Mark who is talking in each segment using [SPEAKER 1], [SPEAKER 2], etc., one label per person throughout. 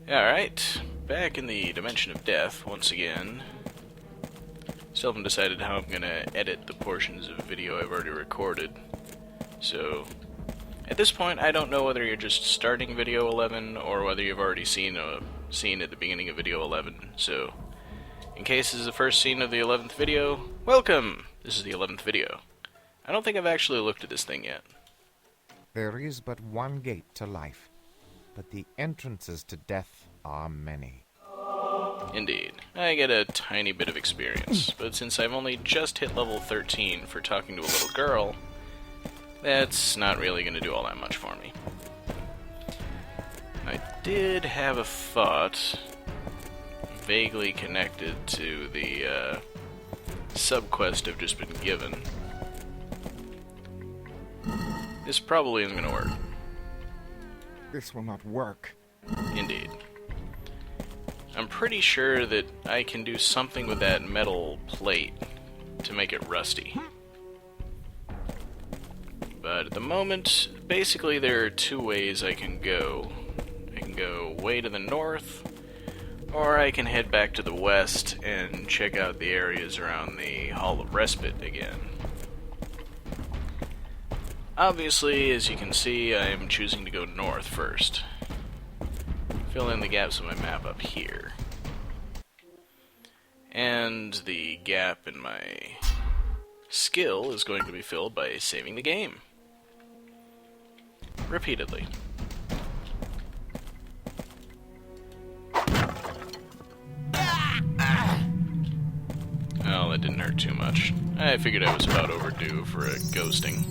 [SPEAKER 1] Alright, back in the dimension of death once again. Still haven't decided how I'm gonna edit the portions of video I've already recorded. So, at this point, I don't know whether you're just starting video 11 or whether you've already seen a scene at the beginning of video 11. So, in case this is the first scene of the 11th video, welcome! This is the 11th video. I don't think I've actually looked at this thing yet.
[SPEAKER 2] There is but one gate to life, but the entrances to death are many.
[SPEAKER 1] Indeed. I get a tiny bit of experience, but since I've only just hit level 13 for talking to a little girl, that's not really going to do all that much for me. I did have a thought, vaguely connected to the sub-quest I've just been given. This probably isn't going to work.
[SPEAKER 2] This will not work.
[SPEAKER 1] Indeed. I'm pretty sure that I can do something with that metal plate to make it rusty. But at the moment, basically there are two ways I can go. I can go way to the north, or I can head back to the west and check out the areas around the Hall of Respite again. Obviously, as you can see, I am choosing to go north first. Fill in the gaps on my map up here. And the gap in my skill is going to be filled by saving the game. Repeatedly. Oh, that didn't hurt too much. I figured I was about overdue for a ghosting.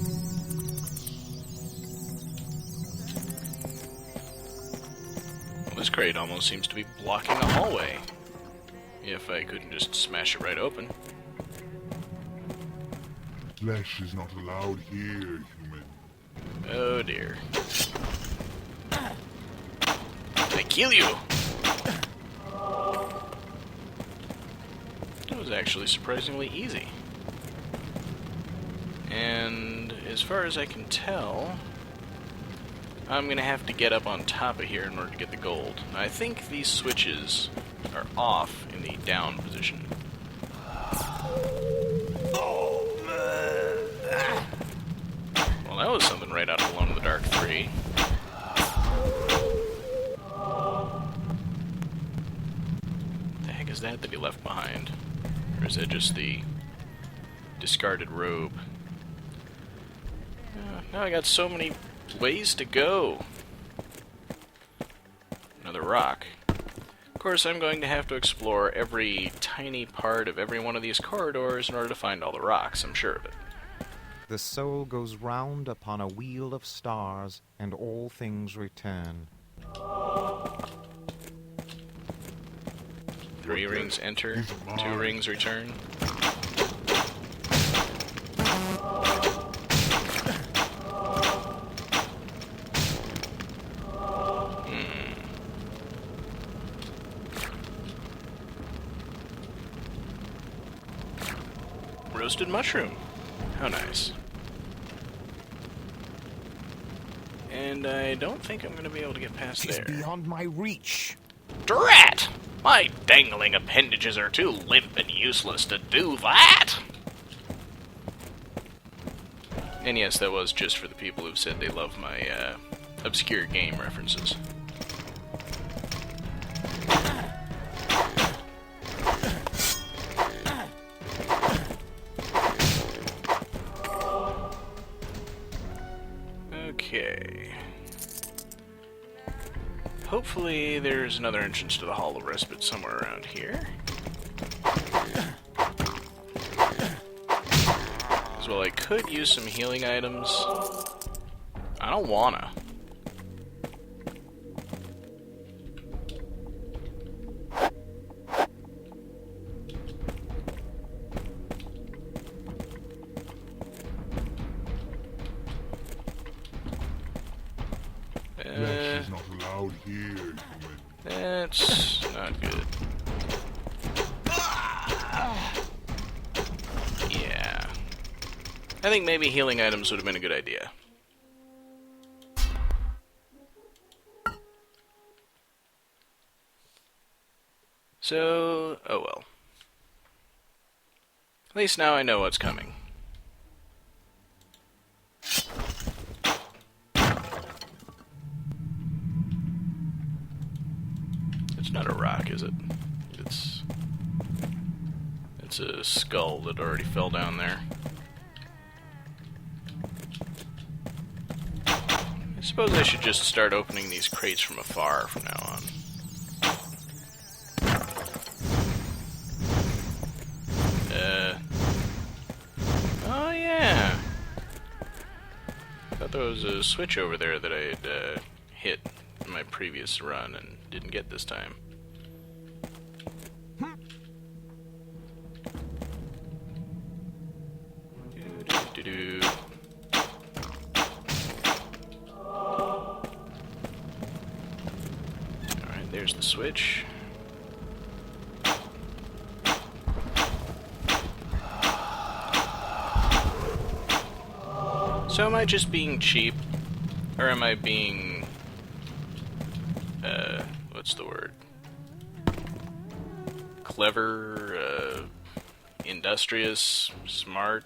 [SPEAKER 1] This crate almost seems to be blocking a hallway. If I couldn't just smash it right open.
[SPEAKER 3] Flesh is not allowed here, human.
[SPEAKER 1] Oh dear. I kill you! That was actually surprisingly easy. And as far as I can tell, I'm gonna have to get up on top of here in order to get the gold. I think these switches are off in the down position. Well, that was something right out of Alone in the Dark 3. The heck is that he left behind? Or is that just the discarded robe? Now I got so many ways to go. Another rock. Of course, I'm going to have to explore every tiny part of every one of these corridors in order to find all the rocks, I'm sure of it.
[SPEAKER 2] The soul goes round upon a wheel of stars, and all things return.
[SPEAKER 1] 3 rings enter, 2 rings return. Roasted mushroom. How nice. And I don't think I'm going to be able to get past
[SPEAKER 2] It is
[SPEAKER 1] there.
[SPEAKER 2] beyond my reach.
[SPEAKER 1] Drat! My dangling appendages are too limp and useless to do that! And yes, that was just for the people who've said they love my obscure game references. Okay. Hopefully there's another entrance to the Hall of Respite somewhere around here. As well, I could use some healing items. I don't wanna.
[SPEAKER 3] Flesh is not allowed here, human.
[SPEAKER 1] That's not good. Yeah. I think maybe healing items would have been a good idea. So, oh well. At least now I know what's coming. It's not a rock, is it? It's a skull that already fell down there. I suppose I should just start opening these crates from afar from now on. Oh yeah! I thought there was a switch over there that I had hit in my previous run and didn't get this time. Do-do-do-do. Alright, there's the switch. So am I just being cheap? Or am I being... what's the word? Clever, industrious, smart?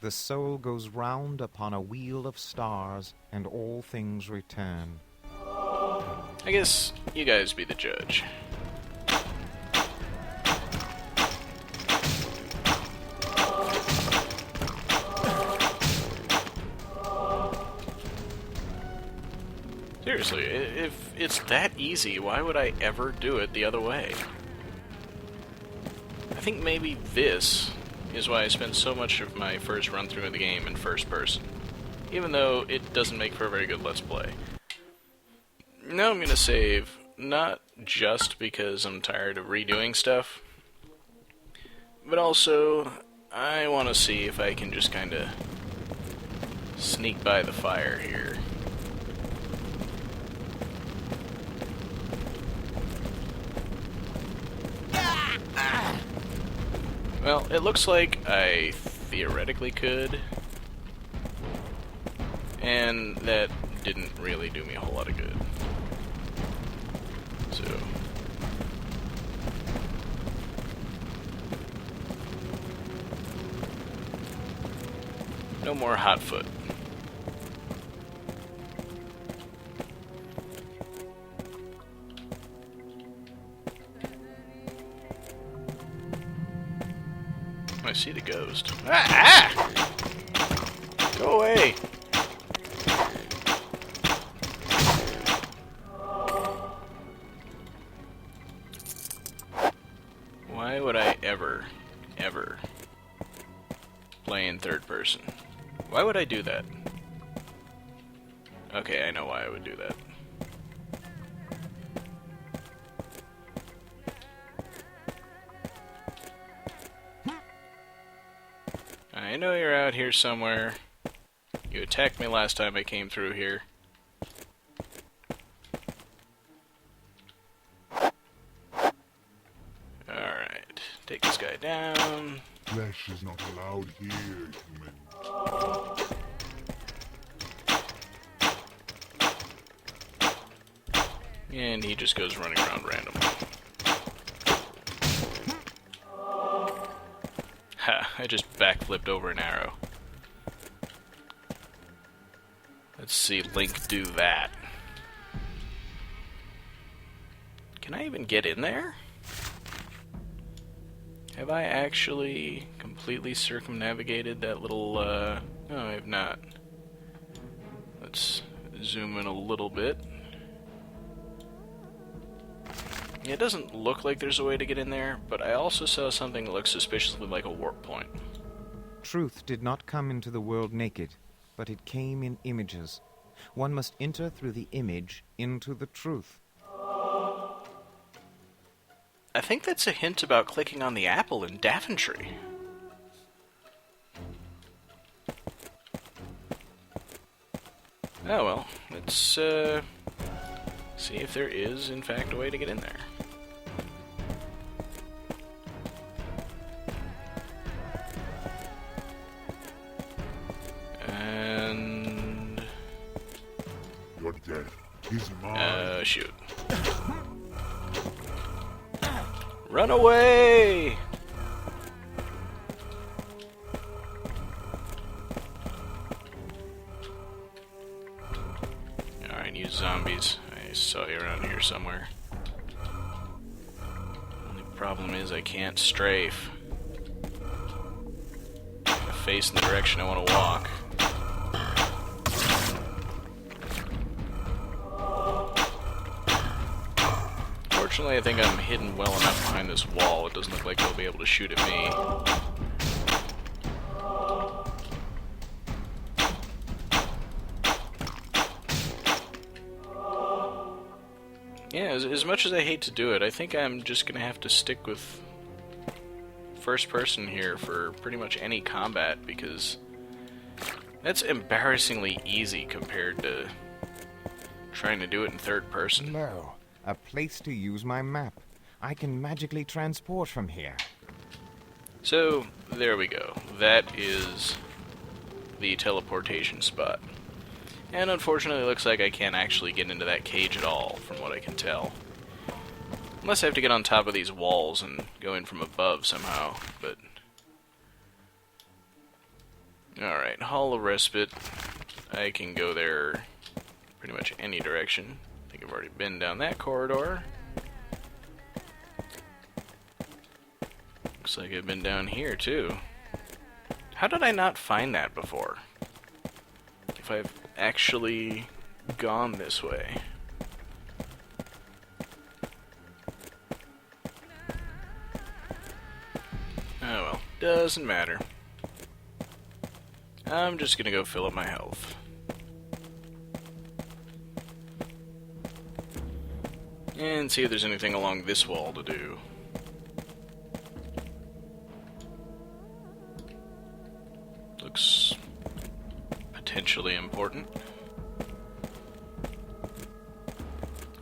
[SPEAKER 2] The soul goes round upon a wheel of stars, and all things return.
[SPEAKER 1] I guess you guys be the judge. Seriously, if it's that easy, why would I ever do it the other way? I think maybe this is why I spent so much of my first run through of the game in first person, even though it doesn't make for a very good Let's Play. Now I'm gonna save, not just because I'm tired of redoing stuff, but also I want to see if I can just kinda sneak by the fire here. Well, it looks like I theoretically could, and that didn't really do me a whole lot of good. So... no more hot foot. I see the ghost. Ah! Go away! Why would I ever play in third person? Why would I do that? Okay, I know why I would do that. I know you're out here somewhere. You attacked me last time I came through here. Alright, take this guy down.
[SPEAKER 3] Flesh is not allowed here, human.
[SPEAKER 1] And he just goes running around randomly. Ha, I just backflipped over an arrow. Let's see Link do that. Can I even get in there? Have I actually completely circumnavigated that little, No, I have not. Let's zoom in a little bit. It doesn't look like there's a way to get in there, but I also saw something that looks suspiciously like a warp point.
[SPEAKER 2] Truth did not come into the world naked, but it came in images. One must enter through the image into the truth.
[SPEAKER 1] I think that's a hint about clicking on the apple in Daventry. Oh well, let's see if there is, in fact, a way to get in there. And...
[SPEAKER 3] Your death is mine.
[SPEAKER 1] shoot. Run away! Alright, you zombies. I saw you around here somewhere. Only problem is I can't strafe. I face in the direction I want to walk. Fortunately, I think I'm hidden well enough behind this wall. It doesn't look like they'll be able to shoot at me. Yeah, as much as I hate to do it, I think I'm just gonna have to stick with first person here for pretty much any combat, because that's embarrassingly easy compared to trying to do it in third person.
[SPEAKER 2] No, a place to use my map. I can magically transport from here.
[SPEAKER 1] So, there we go. That is the teleportation spot. And unfortunately, it looks like I can't actually get into that cage at all, from what I can tell. Unless I have to get on top of these walls and go in from above somehow, but... Alright, Hall of Respite. I can go there pretty much any direction. I think I've already been down that corridor. Looks like I've been down here, too. How did I not find that before? If I've actually gone this way. Oh well, doesn't matter. I'm just gonna go fill up my health. And see if there's anything along this wall to do. Looks potentially important.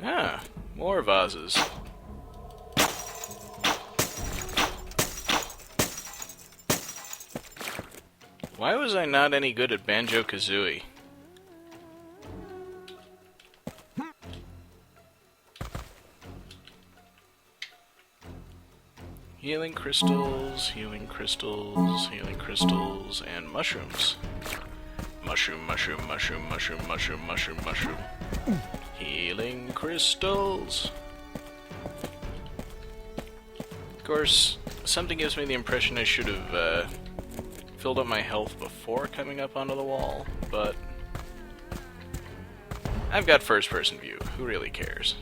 [SPEAKER 1] Ah, more vases. Why was I not any good at Banjo-Kazooie? Healing crystals, healing crystals, healing crystals, and mushrooms. Mushroom, mushroom, mushroom, mushroom, mushroom, mushroom, mushroom. Healing crystals. Of course, something gives me the impression I should have filled up my health before coming up onto the wall, but I've got first-person view. Who really cares?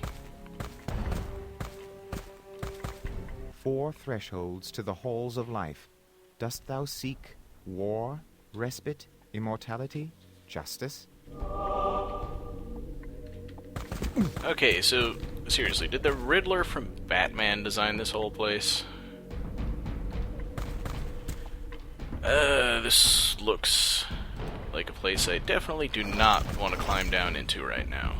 [SPEAKER 2] 4 thresholds to the halls of life. Dost thou seek war, respite, immortality, justice?
[SPEAKER 1] Okay, so, seriously, did the Riddler from Batman design this whole place? This looks like a place I definitely do not want to climb down into right now.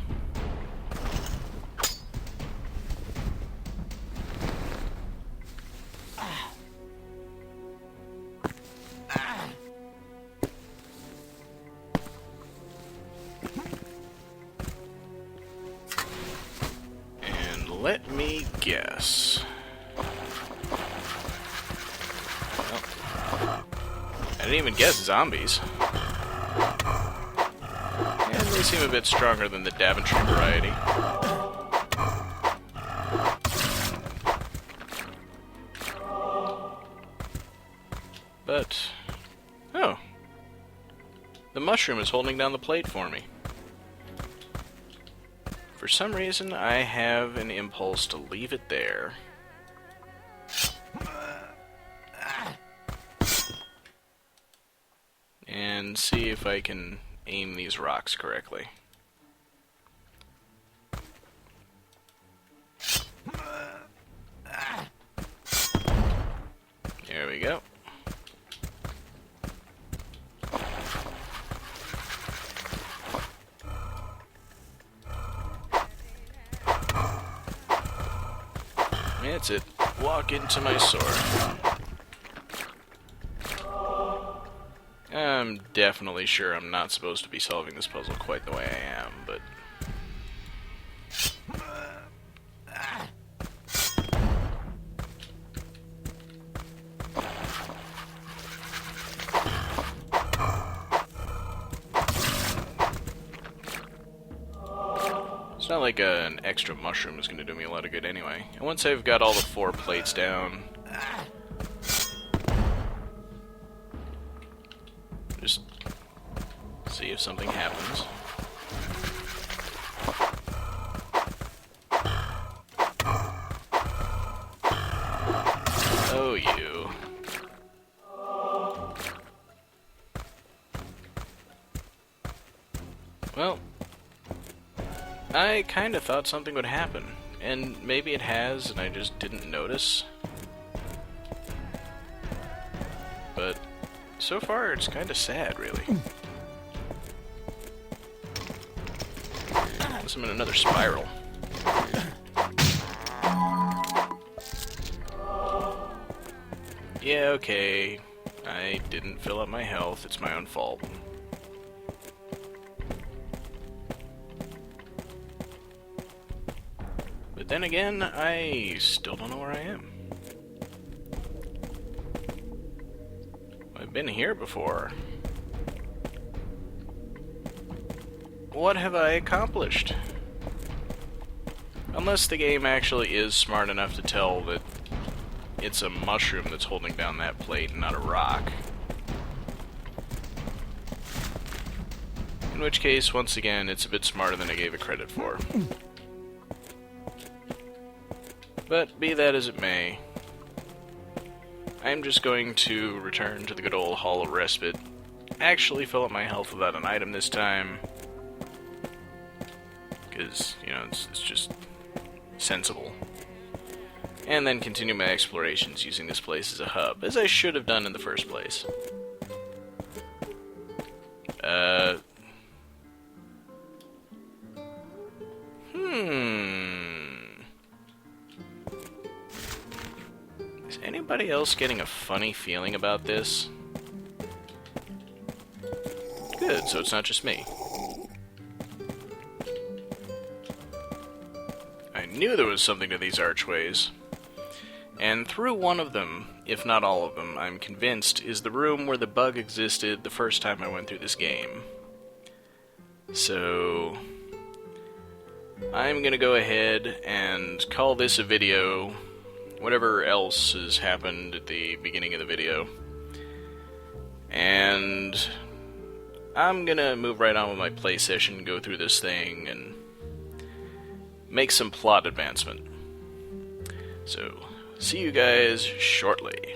[SPEAKER 1] Let me guess. Well, I didn't even guess zombies. And they seem a bit stronger than the Daventry variety. But... oh. The mushroom is holding down the plate for me. For some reason, I have an impulse to leave it there. And see if I can aim these rocks correctly. There we go. That's it. Walk into my sword. I'm definitely sure I'm not supposed to be solving this puzzle quite the way I am, but... not like an extra mushroom is going to do me a lot of good anyway. And once I've got all the 4 plates down, just see if something happens. Oh, you. Well, I kinda thought something would happen, and maybe it has, and I just didn't notice. But so far, it's kinda sad, really. Unless I'm in another spiral. Yeah, okay. I didn't fill up my health, it's my own fault. But then again, I still don't know where I am. I've been here before. What have I accomplished? Unless the game actually is smart enough to tell that it's a mushroom that's holding down that plate and not a rock. In which case, once again, it's a bit smarter than I gave it credit for. But be that as it may, I'm just going to return to the good old Hall of Respite, actually fill up my health without an item this time, because, you know, it's just sensible. And then continue my explorations using this place as a hub, as I should have done in the first place. Is anybody else getting a funny feeling about this? Good, so it's not just me. I knew there was something to these archways. And through one of them, if not all of them, I'm convinced, is the room where the bug existed the first time I went through this game. So I'm gonna go ahead and call this a video, whatever else has happened at the beginning of the video. And I'm gonna move right on with my play session, go through this thing, and make some plot advancement. So, see you guys shortly.